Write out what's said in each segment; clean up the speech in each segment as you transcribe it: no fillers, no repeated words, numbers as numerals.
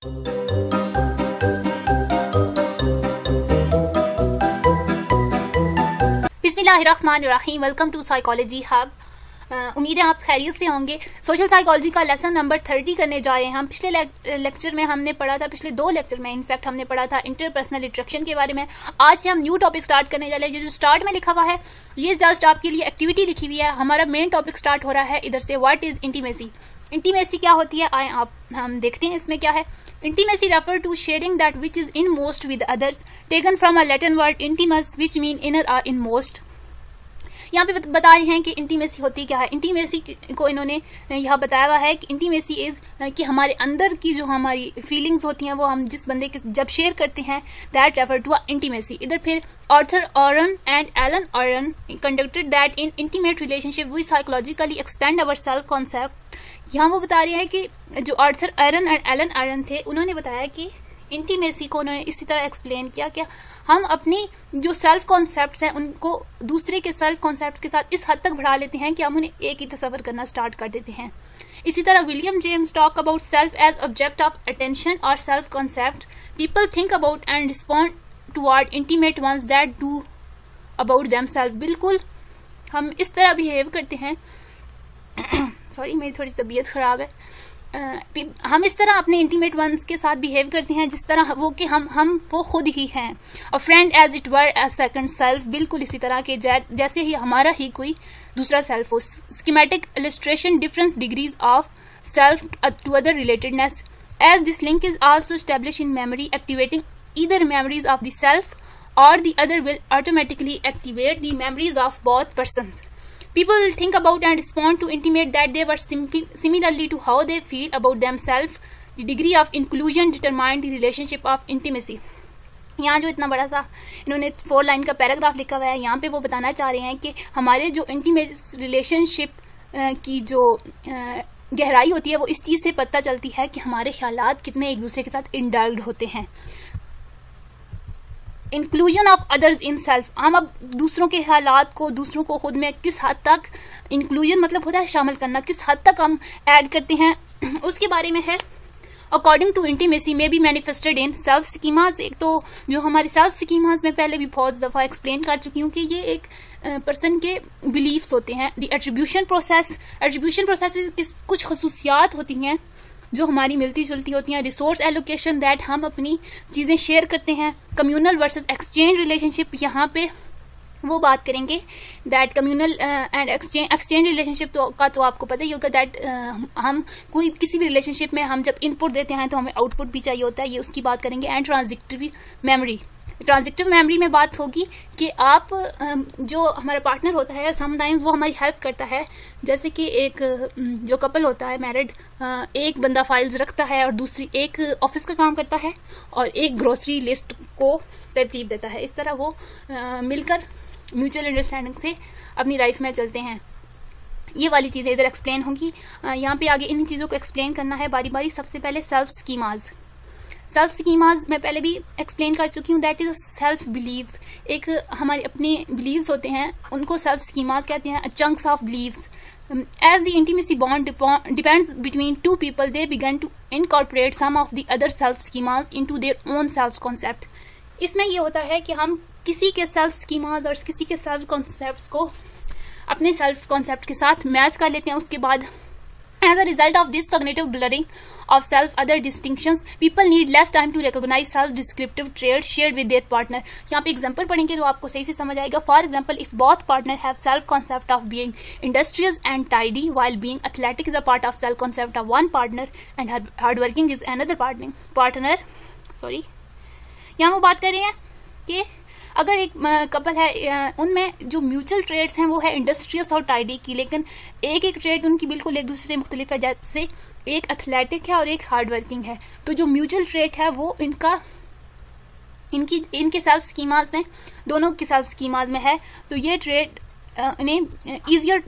बिस्मिल्लाहिर्रहमानिर्रहीम। Welcome to psychology hub. उम्मीद है आप खैरियत से होंगे। सोशल साइकोलॉजी का लेसन नंबर 30 करने जा रहे हैं हम। पिछले लेक्चर में हमने पढ़ा था, पिछले 2 लेक्चर में इनफैक्ट हमने पढ़ा था इंटरपर्सनल इंटरेक्शन के बारे में। आज से हम न्यू टॉपिक स्टार्ट करने जा रहे हैं। जो स्टार्ट में लिखा हुआ है ये जस्ट आपके लिए एक्टिविटी लिखी हुई है। हमारा मेन टॉपिक स्टार्ट हो रहा है इधर से। What is intimacy? इंटीमेसी क्या होती है आए हम देखते हैं इसमें क्या है। Intimacy refer to sharing that which is inmost with others, taken from a Latin word intimus, which mean inner or inmost. यहाँ पे बता रहे हैं कि इंटीमेसी होती क्या है। इंटीमेसी को इन्होंने यहाँ बताया हुआ है कि इंटीमेसी इज कि हमारे अंदर की जो हमारी फीलिंग्स होती हैं वो हम जिस बंदे के जब शेयर करते हैं, दैट रेफर टू इंटीमेसी। इधर फिर Arthur Aron and Elaine Aron conducted that in intimate relationship we psychologically expand our self concept. यहाँ वो बता रहे हैं कि जो Arthur Aron and Elaine Aron थे उन्होंने बताया कि इंटीमेसी को उन्होंने इसी तरह एक्सप्लेन किया कि हम अपनी जो सेल्फ कॉन्सेप्ट्स हैं उनको दूसरे के सेल्फ कॉन्सेप्ट्स के साथ इस हद तक बढ़ा लेते हैं कि हम उन्हें एक ही तस्वर करना स्टार्ट कर देते हैं। इसी तरह William James talk about self as object of attention और self concept. People think about and respond toward intimate ones that do about themselves. बिल्कुल हम इस तरह बिहेव करते हैं सॉरी मेरी थोड़ी तबीयत खराब है। हम इस तरह अपने इंटीमेट वंस के साथ बिहेव करते हैं जिस तरह वो कि हम वो खुद ही हैं। A friend as it were a second self. बिल्कुल इसी तरह के जैसे ही हमारा ही कोई दूसरा सेल्फ हो। Schematic illustration different degrees of self to other relatedness as this link is also establish in memory activating either memories of the self और the other will automatically activate the memories of both persons. People will think about and respond to intimate that they were similarly to how they feel about themselves. The degree of inclusion determined the relationship of intimacy. यहाँ जो इतना बड़ा सा इन्होंने 4 line का paragraph लिखा हुआ है, यहाँ पे वो बताना चाह रहे हैं कि हमारे जो इंटीमेट रिलेशनशिप की जो गहराई होती है वो इस चीज़ से पता चलती है कि हमारे ख्यालात कितने एक दूसरे के साथ इंडल्ड होते हैं। Inclusion of others in self. हम अब दूसरों के हालात को, दूसरों को खुद में किस हद तक, इंक्लूजन मतलब होता है शामिल करना, किस हद तक हम ऐड करते हैं उसके बारे में है। According to intimacy may be manifested in self schemas. एक तो जो हमारे सेल्फ स्कीमाज में पहले भी बहुत दफ़ा एक्सप्लेन कर चुकी हूँ कि ये एक पर्सन के बिलीफ्स होते हैं। The attribution process. Attribution process की कुछ खसूसियात होती हैं जो हमारी मिलती जुलती होती हैं। रिसोर्स एलोकेशन दैट हम अपनी चीज़ें शेयर करते हैं। कम्युनल वर्सेस एक्सचेंज रिलेशनशिप, यहाँ पे वो बात करेंगे that communal and exchange relationship का तो आपको पता ही होगा दैट हम कोई किसी भी रिलेशनशिप में हम जब इनपुट देते हैं तो हमें आउटपुट भी चाहिए होता है, ये उसकी बात करेंगे। And transitive memory. Transitive memory में बात होगी कि आप जो हमारा पार्टनर होता है समटाइम्स वो हमारी हेल्प करता है। जैसे कि एक जो कपल होता है मैरिड, एक बंदा फाइल्स रखता है और दूसरी एक ऑफिस का काम करता है और एक ग्रोसरी लिस्ट को तरतीब देता है। इस तरह वो मिलकर म्यूचुअल अंडरस्टैंडिंग से अपनी लाइफ में चलते हैं। ये वाली चीज़ें इधर एक्सप्लेन होंगी। यहाँ पे आगे इन चीज़ों को एक्सप्लेन करना है बारी बारी। सबसे पहले सेल्फ स्कीमाज। सेल्फ स्कीमाज मैं पहले भी एक्सप्लेन कर चुकी हूँ। That is self beliefs. एक हमारे अपने बिलीव्स होते हैं उनको सेल्फ स्कीमाज कहते हैं। Chunks of beliefs. As the intimacy bond depends between 2 people they begin to incorporate some of the other self schemas into their own self concept. इसमें ये होता है कि हम किसी के सेल्फ स्कीमाज और किसी के सेल्फ कॉन्सेप्ट्स को अपने सेल्फ कॉन्सेप्ट के साथ मैच कर लेते हैं। उसके बाद as a result of this cognitive blurring of self other distinctions people need less time to recognize self descriptive traits shared with their partner। यहाँ पे एग्जांपल पढ़ेंगे तो आपको सही से समझ आएगा। For example if both partner have self concept of being industrious and tidy while being athletic is a part of self concept of one partner and hardworking is another partner sorry। यहाँ वो बात कर रहे हैं कि अगर एक couple है उनमें जो म्यूचुअल ट्रेड्स हैं वो है इंडस्ट्रियस और टाइडी की, लेकिन एक एक ट्रेड उनकी बिल्कुल एक दूसरे से मुख्तलिफ है। जैसे एक एथलेटिक है और एक हार्ड वर्किंग है, तो जो म्यूचुअल ट्रेड है वो इनके सेल्फ स्कीमाज में, दोनों के सेल्फ स्कीमाज में है। तो ये ट्रेड इन्हें easier,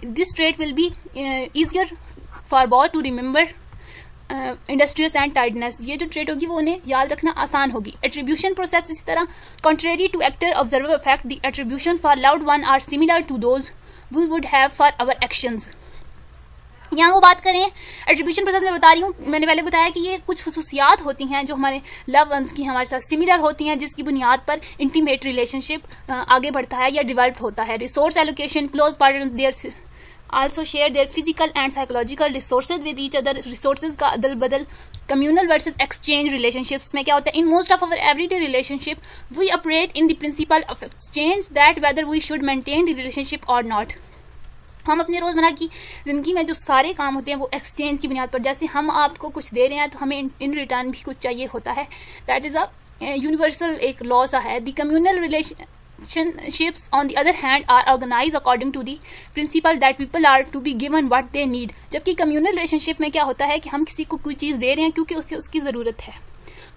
this trait will be easier for both to remember industrious and tidiness. ये जो ट्रेड होगी वो उन्हें याद रखना आसान होगी। एट्रीब्यूशन प्रोसेस इसी तरह contrary to actor observer effect the attribution for loved one are similar to those we would have for our actions. यहाँ वो बात करें एट्रीब्यूशन प्रोसेस में बता रही हूँ, मैंने पहले बताया कि ये कुछ खसूसियात होती हैं जो हमारे लव वंस की हमारे साथ सिमिलर होती हैं, जिसकी बुनियाद पर इंटीमेट रिलेशनशिप आगे बढ़ता है या डिवेल्प होता है। Resource allocation, close partner there also share their physical and psychological resources with each other, resources का अदल बदल। कम्युनल वर्सेज एक्सचेंज रिलेशनशिप्स में क्या होता है, in most of our everyday relationship we operate in the principle of exchange that whether we should maintain the relationship और नॉट। हम अपने रोजमर्रा की जिंदगी में जो सारे काम होते हैं वो एक्सचेंज की बुनियाद पर, जैसे हम आपको कुछ दे रहे हैं तो हमें इन रिटर्न भी कुछ चाहिए होता है। दैट इज अ यूनिवर्सल एक लॉ सा है। The communal relationships on the other hand are organized according to the principle that people are to be given what they need। जबकि कम्युनल रिलेशनशिप में क्या होता है कि हम किसी को कोई चीज दे रहे हैं क्योंकि उसे उसकी जरूरत है।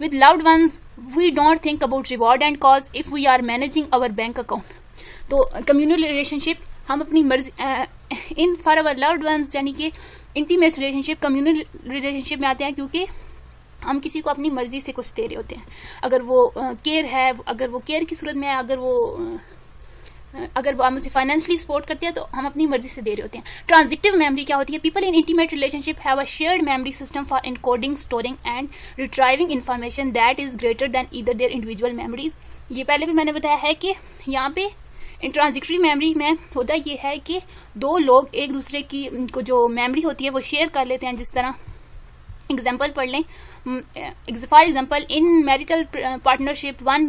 With loved ones we don't think about reward and cause if we are managing our bank account। तो कम्युनल रिलेशनशिप हम अपनी मर्जी in for our loved ones यानी कि इंटीमेट रिलेशनशिप कम्युनल रिलेशनशिप में आते हैं क्योंकि हम किसी को अपनी मर्जी से कुछ दे रहे होते हैं। अगर वो केयर है, अगर वो केयर की सूरत में है, अगर वो हम उसे फाइनेंशियली सपोर्ट करते हैं तो हम अपनी मर्जी से दे रहे होते हैं। ट्रांजिटिव मेमोरी क्या होती है, people in intimate relationship have a shared memory system for encoding, storing and retrieving information that is greater than either their individual memories. ये पहले भी मैंने बताया है कि यहाँ पे इंट्रांजिटरी मेमोरी में होता ये है कि दो लोग एक दूसरे की को जो मेमोरी होती है वो शेयर कर लेते हैं। जिस तरह एग्जाम्पल पढ़ लें, for example in marital partnership one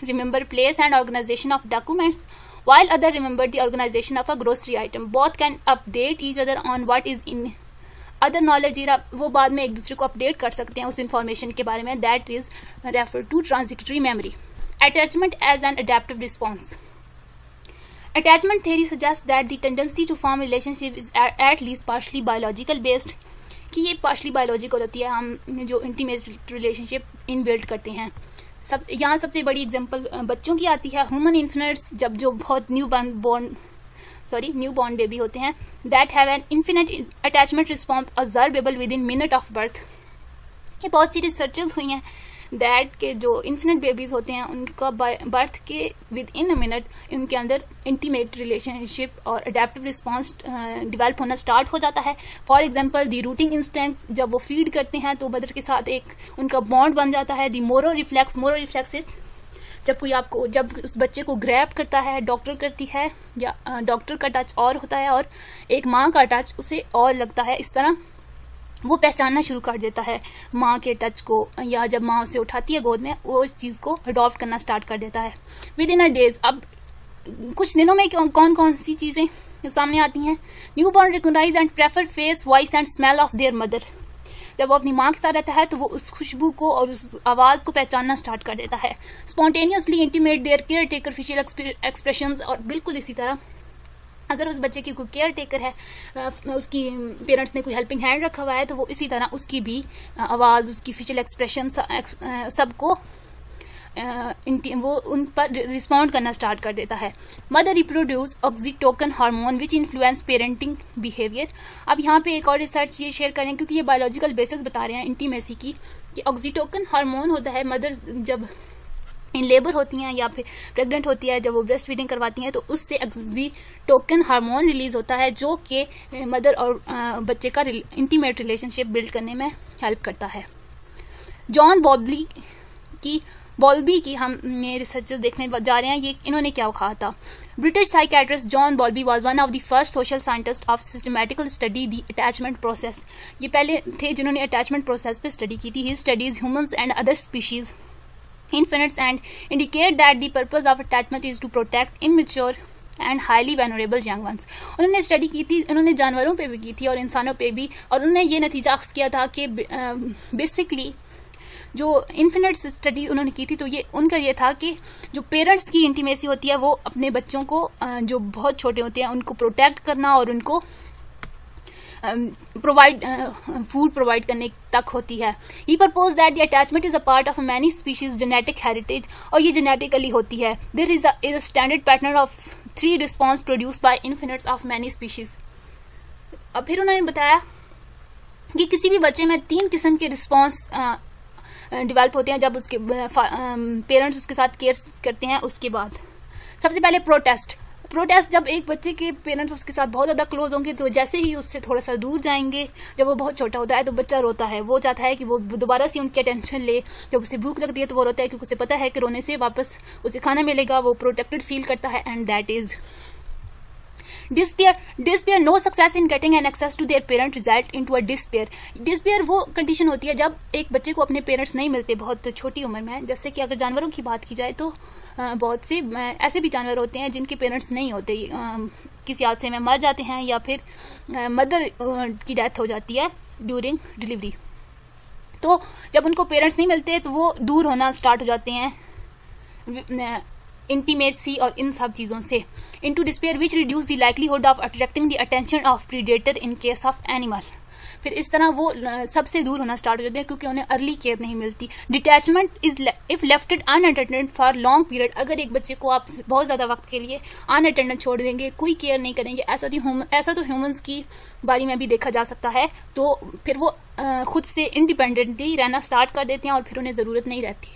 remember place and organisation of documents while other remember the organization of a grocery item, both can update each other on what is in other knowledge। वो बाद में एक दूसरे को update कर सकते हैं उस इंफॉर्मेशन के बारे में। That is refer to transitory memory. Attachment as an adaptive response। Attachment theory suggests that the tendency to form relationship is at least partially biological based, कि ये partially biological होती है। हम जो intimate relationship inbuilt करते हैं। यहाँ सबसे बड़ी एग्जांपल बच्चों की आती है। ह्यूमन इन्फेंट्स जब जो बहुत न्यू बॉर्न बेबी होते हैं, that have an infinite attachment response observable within minute of birth। ये बहुत सी रिसर्चेस हुई हैं दैट के जो इन्फिनिट बेबीज होते हैं उनका बर्थ के विद इन अ मिनट उनके अंदर इंटीमेट रिलेशनशिप और अडेप्टिव रिस्पॉन्स डेवलप होना स्टार्ट हो जाता है। For example the routing instincts, जब वो फीड करते हैं तो मदर के साथ एक उनका बॉन्ड बन जाता है। दी मोरो रिफ्लेक्सेस, जब उस बच्चे को ग्रैब करता है डॉक्टर करती है या डॉक्टर का टच और होता है और एक माँ का टच उसे और लगता है। इस तरह वो पहचानना शुरू कर देता है माँ के टच को, या जब माँ उसे उठाती है गोद में वो इस चीज़ को अडॉप्ट करना स्टार्ट कर देता है विद इन अ डेज। अब कुछ दिनों में कौन कौन सी चीज़ें सामने आती हैं। New born recognise and prefer face, voice and smell of their mother. जब वो अपनी माँ के साथ रहता है तो वो उस खुशबू को और उस आवाज़ को पहचानना स्टार्ट कर देता है। Spontaneously intimate their caretaker facial expressions. और बिल्कुल इसी तरह अगर उस बच्चे की कोई केयर टेकर है, उसकी पेरेंट्स ने कोई हेल्पिंग हैंड रखा हुआ है, तो वो इसी तरह उसकी भी आवाज़, उसकी फेशियल एक्सप्रेशन सबको वो उन पर रिस्पॉन्ड करना स्टार्ट कर देता है। Mother reproduce oxytocin hormone which influence parenting behaviour. अब यहाँ पे एक और रिसर्च ये शेयर करें क्योंकि ये बायोलॉजिकल बेसिस बता रहे हैं इंटीमेसी की, कि ऑक्सीटोकिन हार्मोन होता है मदर जब इन लेबर होती हैं या फिर प्रेग्नेंट होती है, जब वो ब्रेस्ट फीडिंग करवाती हैं तो उससे ऑक्सीटोकिन हार्मोन रिलीज होता है जो कि मदर और बच्चे का इंटीमेट रिलेशनशिप बिल्ड करने में हेल्प करता है। जॉन बॉल्बी की हम रिसर्चेस देखने जा रहे हैं। ये इन्होंने क्या कहा था। British psychiatrist John Bowlby was one of the first social scientist of systematical study the attachment process. ये पहले थे जिन्होंने अटैचमेंट प्रोसेस पे स्टडी की थी। He studies humans and other species infinites and indicate that the purpose of attachment is to protect immature and highly vulnerable young ones। उन्होंने study की थी, उन्होंने जानवरों पे भी की थी और इंसानों पे भी, और उन्होंने ये नतीजा अक्स किया था कि बेसिकली जो इन्फिनिट स्टडी उन्होंने की थी तो ये उनका ये था कि जो पेरेंट्स की इंटीमेसी होती है वो अपने बच्चों को जो बहुत छोटे होते हैं उनको प्रोटेक्ट करना और उनको फूड प्रोवाइड करने तक होती है। He propose that the attachment is a part of many species genetic heritage, और ये जेनेटिकली होती है। There is a standard pattern of 3 response produced by infants of many species. अब फिर उन्होंने बताया कि किसी भी बच्चे में 3 किस्म के रिस्पॉन्स डेवलप होते हैं जब उसके पेरेंट्स उसके साथ केयर करते हैं। उसके बाद सबसे पहले प्रोटेस्ट, जब एक बच्चे के पेरेंट्स उसके साथ बहुत ज़्यादा क्लोज होंगे तो जैसे ही उससे थोड़ा सा दूर जाएंगे, जब वो बहुत छोटा होता है तो बच्चा रोता है, वो चाहता है कि वो दोबारा से उनकी अटेंशन ले। जब उसे भूख लगती है तो वो रोता है क्योंकि उसे पता है कि रोने से वापस उसे खाना मिलेगा, वो प्रोटेक्टेड फील करता है। And that is despair. No success in getting an access to their parent result into a despair. Despair वो कंडीशन होती है जब एक बच्चे को अपने पेरेंट्स नहीं मिलते बहुत छोटी उम्र में। जैसे कि अगर जानवरों की बात की जाए तो बहुत से ऐसे भी जानवर होते हैं जिनके पेरेंट्स नहीं होते, किसी हादसे में मर जाते हैं या फिर मदर की डेथ हो जाती है ड्यूरिंग डिलीवरी। तो जब उनको पेरेंट्स नहीं मिलते तो वो दूर होना स्टार्ट हो जाते हैं इंटीमेसी और इन सब चीज़ों से। Into despair which reduce the likelihood of attracting the attention of predator in case of animal. फिर इस तरह वो सबसे दूर होना स्टार्ट हो जाते हैं क्योंकि उन्हें अर्ली केयर नहीं मिलती। Detachment is if lefted unattended for long period. अगर एक बच्चे को आप बहुत ज़्यादा वक्त के लिए अनअटेंडेड छोड़ देंगे, कोई केयर नहीं करेंगे, ऐसा तो ह्यूमंस की बारी में भी देखा जा सकता है, तो फिर वो खुद से इंडिपेंडेंटली रहना स्टार्ट कर देते हैं और फिर उन्हें ज़रूरत नहीं रहती,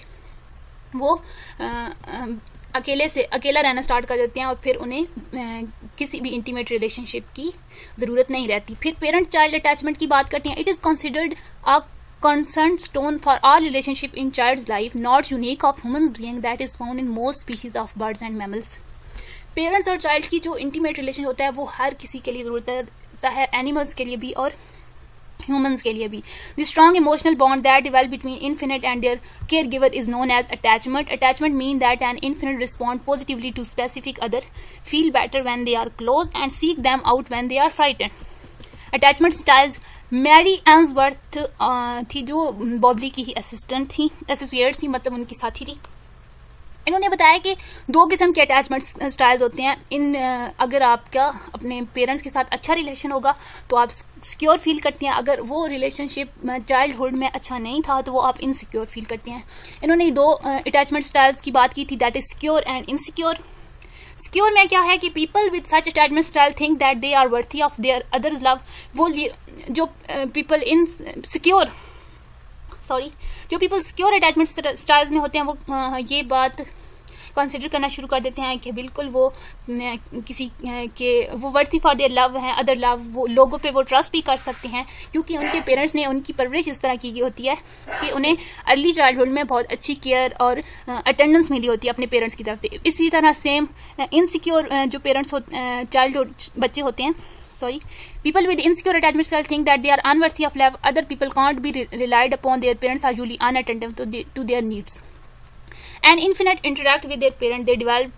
वो अकेला रहना स्टार्ट कर देते हैं और फिर उन्हें किसी भी इंटीमेट रिलेशनशिप की ज़रूरत नहीं रहती। फिर पेरेंट चाइल्ड अटैचमेंट की बात करते हैं। It is considered a cornerstone for all relationship in child's life, not unique of human being that is found in most species of birds and mammals. Parents और child की जो intimate relation होता है वो हर किसी के लिए ज़रूरत होता है, एनिमल्स के लिए भी और humans के लिए भी। The strong emotional bond that develop between infant and their caregiver is known as attachment. Attachment means that an infant responds positively to specific other, feel better when they are close, and seek them out when they are frightened. Attachment styles. Mary Ainsworth थी जो बॉबली की ही assistant थी, associate थी, मतलब उनकी साथी थी। इन्होंने बताया कि 2 किस्म के अटैचमेंट स्टाइल्स होते हैं। अगर आपका अपने पेरेंट्स के साथ अच्छा रिलेशन होगा तो आप सिक्योर फील करती हैं, अगर वो रिलेशनशिप चाइल्डहुड में अच्छा नहीं था तो वो आप इनसिक्योर फील करती हैं। इन्होंने 2 अटैचमेंट स्टाइल्स की बात की थी, that is secure and insecure. Secure में क्या है कि people with such attachment style think that they are worthy of their others love. वो जो पीपल इन सिक्योर जो पीपल सिक्योर अटैचमेंट स्टाइल्स में होते हैं वो ये बात कंसिडर करना शुरू कर देते हैं कि बिल्कुल वो किसी के वो वर्थी फॉर देयर लव हैं, अदर लव, वो लोगों पे वो ट्रस्ट भी कर सकते हैं क्योंकि उनके पेरेंट्स ने उनकी परवरिश इस तरह की होती है कि उन्हें अर्ली चाइल्डहुड में बहुत अच्छी केयर और अटेंडेंस मिली होती है अपने पेरेंट्स की तरफ से। इसी तरह सेम इनसिक्योर जो पेरेंट्स चाइल्डहुड बच्चे होते हैं, people with insecure attachment style think that they are unworthy of love. Other people can't be relied upon. Their parents are usually unattentive to their needs. An infant interact with their parent. They develop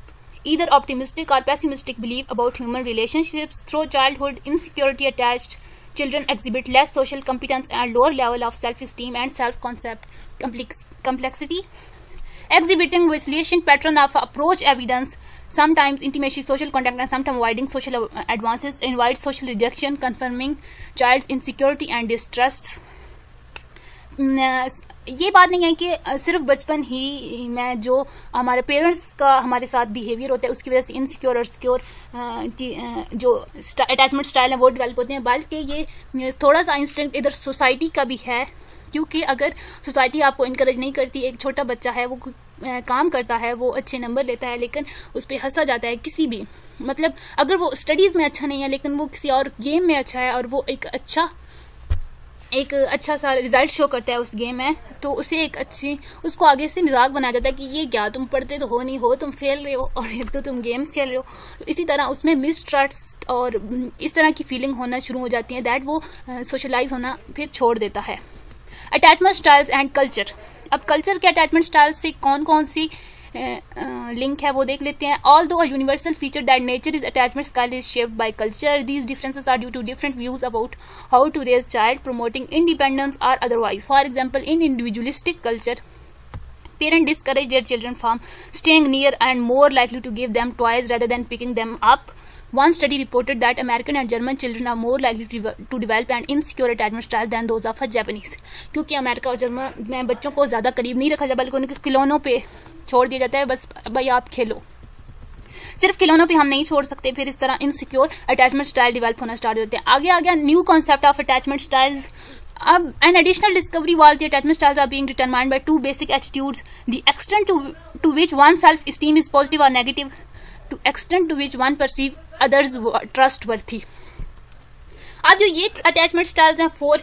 either optimistic or pessimistic belief about human relationships. Through childhood, insecurity attached children exhibit less social competence and lower level of self-esteem and self-concept complexity. Exhibiting vacillation pattern of approach evidence, sometimes intimacy, social contact, and sometimes avoiding social advances, invite social rejection, confirming child's insecurity and distrust. ये बात नहीं है कि सिर्फ बचपन ही में जो हमारे पेरेंट्स का हमारे साथ बिहेवियर होता है उसकी वजह से इनसिक्योर और सिक्योर जो अटैचमेंट स्टाइल है वो डेवलप होते हैं, बल्कि ये थोड़ा सा इंस्टेंट इधर सोसाइटी का भी है। क्योंकि अगर सोसाइटी आपको इनकरेज नहीं करती, एक छोटा बच्चा है वो काम करता है, वो अच्छे नंबर लेता है लेकिन उस पर हंसा जाता है किसी भी, मतलब अगर वो स्टडीज़ में अच्छा नहीं है लेकिन वो किसी और गेम में अच्छा है और वो एक अच्छा सा रिजल्ट शो करता है उस गेम में, तो उसे उसको आगे से मजाक बनाया जाता है कि ये क्या तुम पढ़ते तो हो नहीं हो, तुम फेल रहे हो और एक तो तुम गेम्स खेल रहे हो। तो इसी तरह उसमें मिसट्रस्ट और इस तरह की फीलिंग होना शुरू हो जाती है, दैट वो सोशलाइज होना फिर छोड़ देता है। Attachment styles and culture. अब कल्चर के अटैचमेंट स्टाइल्स से कौन कौन सी लिंक है वो देख लेते हैं। Although a universal feature that nature is attachment style is shaped by culture, these differences are due to different views about how to raise child, promoting independence or otherwise. For example, in individualistic culture, parents discourage their children from staying near and more likely to give them toys rather than picking them up. One study reported that American and German children are more likely to develop an insecure attachment style than those of a Japanese. क्योंकि America और German में बच्चों को ज़्यादा करीब नहीं रखा जाता बल्कि उनके खिलौनों पे छोड़ दिया जाता है, बस भाई आप खेलो। सिर्फ खिलौनों पे हम नहीं छोड़ सकते, फिर इस तरह इनसिक्योर अटैचमेंट स्टाइल डेवलप होना स्टार्ट होते हैं। आगे आ गया new concept of attachment styles. अब an additional discovery was the attachment styles are being determined by 2 basic attitudes: the extent to which one's self-esteem is positive or negative, to extent to which one perceive others trustworthy। अब जो ये attachment styles हैं 4,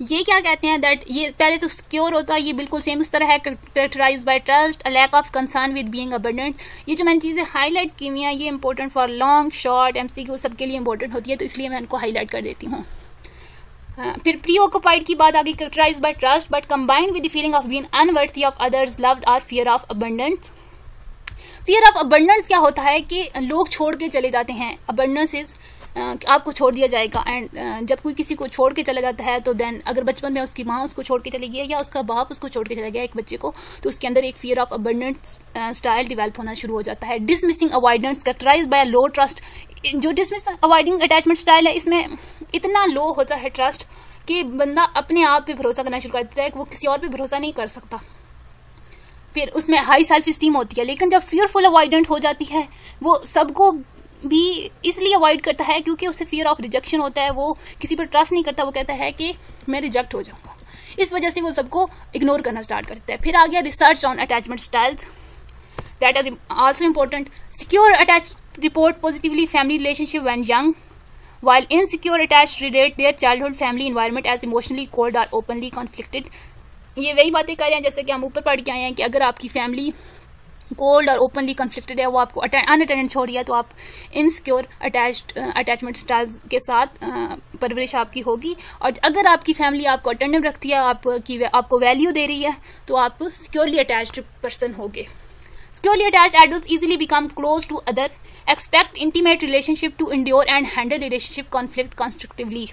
ये क्या कहते हैं that ये पहले तो सिक्योर होता है, ये बिल्कुल सेम उस तरह है, characterised by trust, a lack of concern with being abandoned. ये जो मैंने चीज़ें हाईलाइट की हुई हैं ये important for long short MCQ सबके लिए इंपॉर्टेंट होती है, तो इसलिए मैं इनको हाईलाइट कर देती हूँ। फिर प्री ऑक्युपाइड की बात आगे, characterized by trust but combined with the feeling of being unworthy of others loved और fear of abundance. Fear of abundance क्या होता है कि लोग छोड़ के चले जाते हैं, अबंडेंस इज आपको छोड़ दिया जाएगा। एंड जब कोई किसी को छोड़ के चला जाता है तो देन अगर बचपन में उसकी माँ उसको छोड़ के चली गई या उसका बाप उसको छोड़ के चला गया एक बच्चे को, तो उसके अंदर एक fear of abundance style develop होना शुरू हो जाता है। डिसमिसिंग अवॉइडेंस कैरेक्टराइज्ड बाय लो ट्रस्ट। जो डिसमिस अवॉइडिंग अटैचमेंट स्टाइल है इसमें इतना लो होता है ट्रस्ट कि बंदा अपने आप पे भरोसा करना शुरू कर देता है कि वो किसी और पे भरोसा नहीं कर सकता। फिर उसमें हाई सेल्फ स्टीम होती है। लेकिन जब फियरफुल अवॉइडेंट हो जाती है वो सबको भी इसलिए अवॉइड करता है क्योंकि उसे फियर ऑफ रिजेक्शन होता है, वो किसी पर ट्रस्ट नहीं करता, वो कहता है कि मैं रिजेक्ट हो जाऊंगा, इस वजह से वो सबको इग्नोर करना स्टार्ट करता है। फिर आ गया research on attachment styles, that is also important. Secure attach report positively family relationship when young, while insecure attached relate their childhood family environment as emotionally cold or openly conflicted। ये वही बातें कर रहे हैं जैसे कि हम ऊपर पढ़ के आए हैं कि अगर आपकी फैमिली कोल्ड और ओपनली कन्फ्लिक्टेड है, वो आपको अनअटेंडेड छोड़ दिया, तो आप इनसिक्योर अटैचमेंट स्टाइल्स के साथ परवरिश आपकी होगी। और अगर आपकी फैमिली आपको अटेंडेड रखती है, आपको वैल्यू दे रही है, तो आप सिक्योरली अटैच्ड पर्सन होगे। Securely attached adults easily become close to other, expect intimate relationship to endure and handle relationship conflict constructively.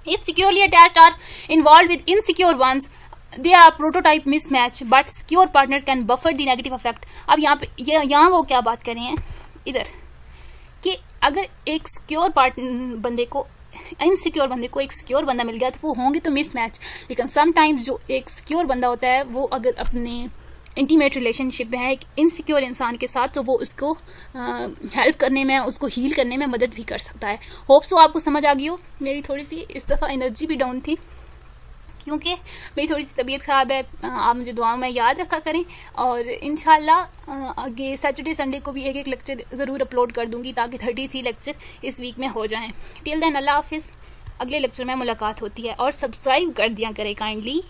If securely attached are involved with insecure ones, they are prototype mismatch, but secure partner can buffer the negative effect। अब यहाँ वो क्या बात कर रहे हैं इधर कि अगर एक सिक्योर बंदे को इनसिक्योर बंदे को एक सिक्योर बंदा मिल गया तो वो होंगे तो मिसमैच। लेकिन समटाइम्स जो एक सिक्योर बंदा होता है वो अगर अपने इंटीमेट रिलेशनशिप में है एक इनसिक्योर इंसान के साथ, तो वो उसको हेल्प करने में, उसको हील करने में मदद भी कर सकता है। होप सो आपको समझ आ गई हो। मेरी थोड़ी सी इस दफ़ा एनर्जी भी डाउन थी क्योंकि मेरी थोड़ी सी तबीयत ख़राब है। आप मुझे दुआओं में याद रखा करें और इंशाल्लाह आगे सैटरडे संडे को भी एक लेक्चर ज़रूर अपलोड कर दूँगी ताकि 33 लेक्चर इस वीक में हो जाएँ। टिल देन अल्लाह हाफिज़। अगले लेक्चर में मुलाकात होती है और सब्सक्राइब कर दिया करें काइंडली।